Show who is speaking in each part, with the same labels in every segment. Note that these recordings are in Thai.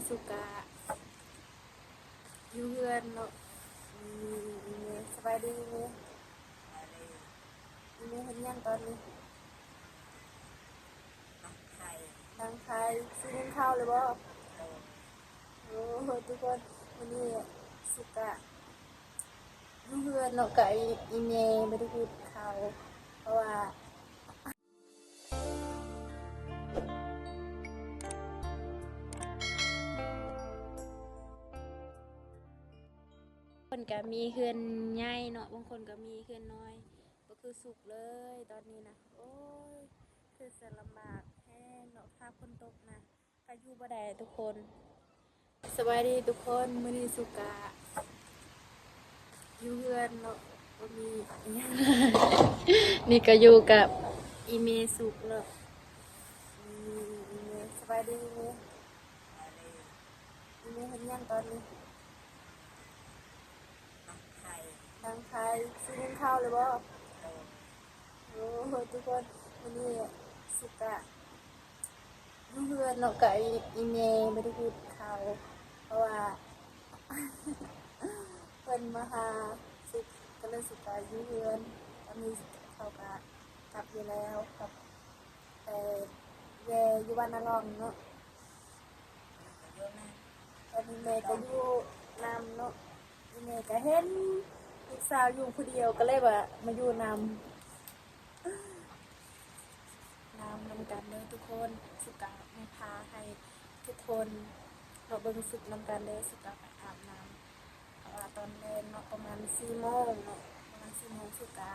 Speaker 1: สุกะอยู่เฮือนเนาะสบายดีเมเห็นยังตอนนี้นางไทยซื้อเงินข้าวเลยบ่โอ้ทุกคนวันนี้สุกะอยู่เฮือนเนาะกับอีเมไม่ได้พูดข่าวเพราะว่าคนก็มีเฮือนใหญ่เนาะบางคนก็มีเฮือนน้อยก็คือสุกเลยตอนนี้นะโอ้ยคือจะลำบากแห้งเนาะถ้าฝนตกนะก็อยู่บ่ได้ทุกคนสบายดีทุกคนมื้อนี้สุกะอยู่เฮือนเนาะบ่มีอิหยังนี่ก็อยู่กับอีเมสุกเนาะอีเมสบายดีอีเมเห็นยังตอนนี้นางไทยซื้อเงินข้าวเลยบ่โอ้ทุกคนวันนี้สุกะอยู่เฮือนเนาะกับอีเมไม่ได้พูดข่าวเพราะว่าเพิ่นมาหาสุกก็เลยสุกะอยู่เฮือนตอนนี้เขาก็กลับอยู่แล้วกับแย่อยู่บ้านนาลองเนาะตอนนี้แม่ก็อยู่นำเนาะอีแม่ก็เห็นลูกสาวอยู่คนเดียวก็เลยว่ามาอยู่นำกันเลยทุกคนสุกะมาพาให้ทุกคนเราเบิ่งสุกนำกันเลยสุกะไปอาบน้ำเพราะว่าตอนแรกเนาะประมาณ4 โมงเนาะประมาณ4 โมงสุกะ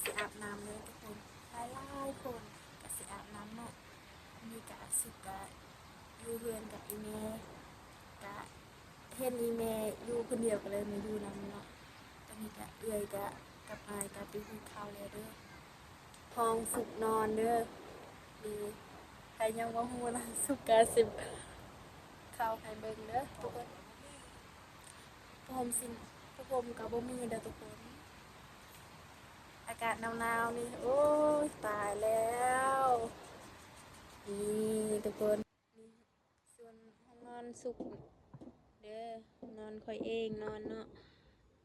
Speaker 1: สิอาบน้ำเลยทุกคนหลายคนก็สิอาบน้ำเนาะมีกะสุกะอยู่เฮือนกับอีเมกะเห็นอีเมอยู่คนเดียวก็เลยมาอยู่นำเนาะตอนนี้กะเอื้อยกะกับอายกะไปกินข้าวแล้วเด้อห้องสุกนอนเด้อดีใครยังว่าฮู้นะสุกาสิบข้าวให้เบิ่งเด้อทุกคนผมกับบ่มีเด้อทุกคนอากาศหนาวๆนี่โอ้ยตายแล้วนี่ทุกคนนี่ส่วนห้องนอนสุกเด้อนอนค่อยเองนอนเนาะ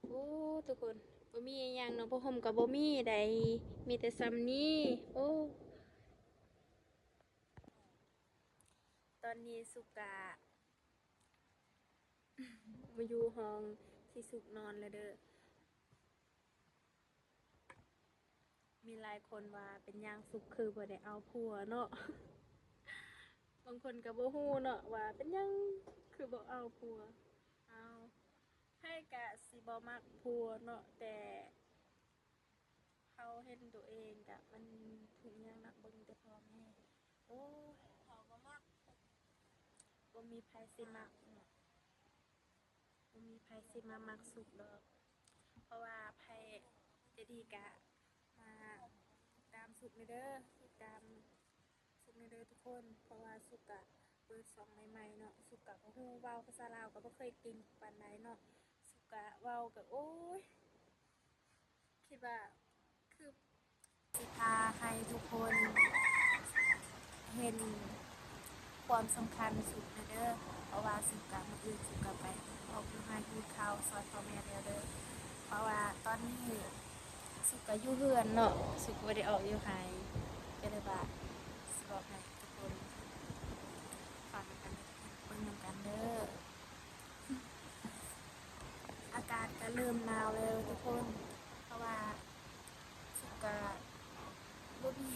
Speaker 1: โอ้ทุกคนบ่มีอิหยังเนาะผมกับบ่มีใดมีแต่ซ้ำนี้โอ้ตอนนี้สุกะมาอยู่ห้องที่สุกนอนแล้วเด้อมีหลายคนว่าเป็นย่างสุกคือบ่ได้เอาผัวเนาะบางคนก็บ่ฮู้เนาะว่าเป็นยังคือบ่เอาผัวเอาให้กะสิบ่มักผัวเนาะแต่เขาเห็นตัวเองกะมันถึงยังนักเบิ่งแต่พ่อแม่โอ้ยเขาบ่มักบ่มีไผสิมักเนาะบ่มีไผสิมามักสุกดอกเพราะว่าไผจะดีกะมาตามสุกเด้อตามสุกเด้อทุกคนเพราะว่าสุกอะเปิดซองใหม่ๆเนาะสุกะก็ฮู้เว้าภาษาลาวก็บ่เคยเก่งปานใดเนาะสุกะเว้าก็โอ้ยคิดว่าคือสิพาให้ทุกคนเห็นความสำคัญสุดเด้อเพราะว่าสุกะมื้ออื่นสุกะไปออกอยู่หาอยู่ข้าวซอยพ่อแม่แล้วเด้อเพราะว่าตอนนี้สุกะอยู่เฮือนเนาะสุกบ่ได้ออกอยู่ไสก็เลยว่าสิบอกให้ทุกคนฟังกันเบิ่งนำกันเด้ออากาศก็เริ่มหนาวแล้วทุกคนเพราะว่าสุกะบ่มี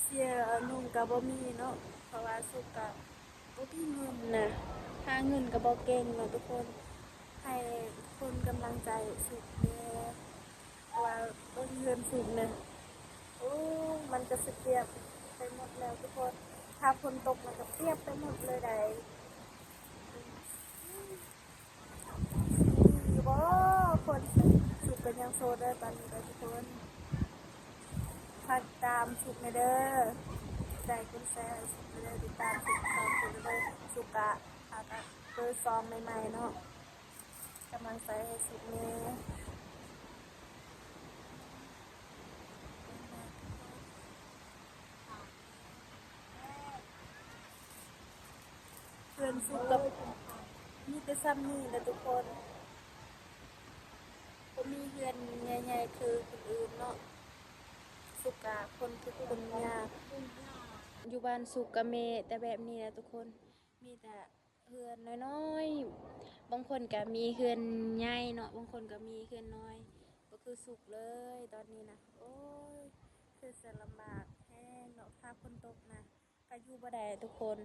Speaker 1: เสียนุ่งก็บ่มีเนาะเพราะว่าสุกะบ่มีเงินน่ะหาเงินก็บ่เก่งเนาะทุกคนให้คนกำลังใจสุกแน่เพราะว่าเบิ่งเงินสุกน่ะโอ้มันก็สิเปียกไปหมดแล้วทุกคนถ้าฝนตกมันก็เปียกไปหมดเลยได้อยู่บ่คนสุกกันยังโซเด้อตอนนี้เด้อทุกคนพักตามสุกเด้อได้คุณแซ่สุกเด้อติดตามสุกสองคนเด้อสุกะอาก็เปิดซองใหม่ๆเนาะกำลังใส่ให้สุกแน่ อนสุกกับมีแต่ซ้ำนี่แหละทุกคนบ่มีเฮือนใหญ่ๆคือคนอื่นเนาะสุกกะคนทุกคนยากอยู่บ้านสุกกะเมแต่แบบนี้แหละทุกคนมีแต่เฮือนน้อยๆบางคนก็มีเฮือนใหญ่เนาะบางคนก็มีเฮือนน้อยก็คือสุกเลยตอนนี้นะโอ้ยคือจะลำบากแห้งเนาะถ้าฝนตกนะก็อยู่บ่ได้ทุกคน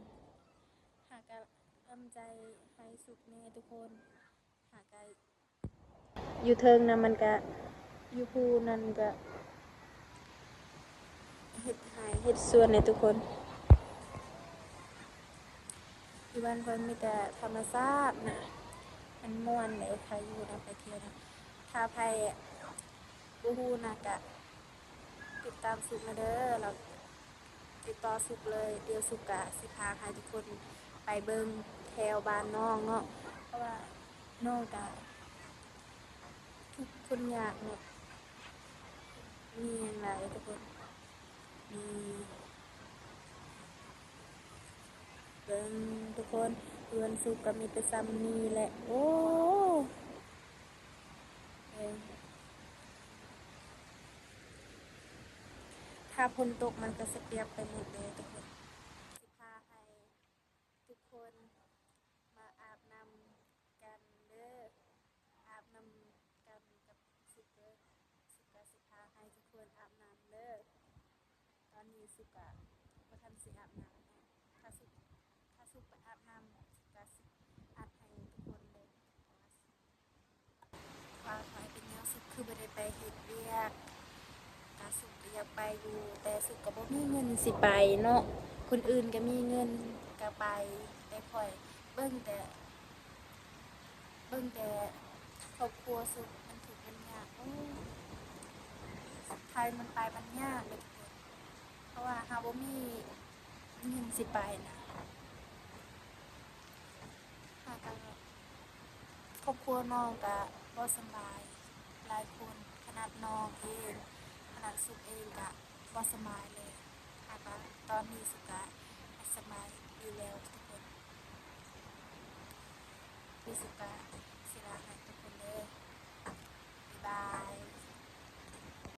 Speaker 1: หากะทำใจให้สุกแน่ทุกคนหากะอยู่เทิงนะมันก็อยู่ภูนั่นก็เฮ็ดหายเฮ็ดส่วนในทุกคนที่บ้านเพิ่นมีแต่ธรรมชาตินะมันม่วนเลยใครอยู่นะไปเที่ยวนะถ้าไผบ่ฮู้นะก็ติดตามสุกมาเด้อเราติดต่อสุกเลยเดี๋ยวสุกกะสิพาให้ทุกคนไปเบิ่งแถวบ้านน้องเนาะเพราะว่าน้องก็ทุกคนยากเนาะมีหยังหลายทุกคนมีเบิ่งทุกคนเพื่อนสุกก็มีแต่ซ้ำนี้แหละโอ้เอ้ยถ้าฝนตกมันก็สิเปียกไปหมดเลยทุกคนสิพาให้ทุกคนมาอาบน้ำกันเด้ออาบน้ำกันกับสุกเด้อสุกก็สิพาให้ทุกคนอาบน้ำเด้อตอนนี้สุกก็บ่ทันสิอาบน้ำเนาะถ้าสุกไปอาบน้ำสุกก็สิอาบให้ทุกคนเลยว่าขอให้เป็นแนวสุกคือบ่ได้ไปเฮ็ดเวียก กาสุกก็อยากไปอยู่แต่สุกก็บ่มีเงินสิไปเนาะคนอื่นก็มีเงินก็ไปแต่ข่อยเบิ่งแต่เบิ่งแต่ครอบครัวสุกมันถูกข์มันยากโอ้สุดท้ายมันไปมันยากเลยทุกคนเพราะว่าเราบ่มีเงินสิไปนะหาก็ครอบครัวน้องก็บ่สำบายหลายคนขนาดน้องเองขนาดสุกเองก็บ่สำบายเลยหาก็ตอนนี้สุกก็สบายดีแล้วทุกคนมีสุกก็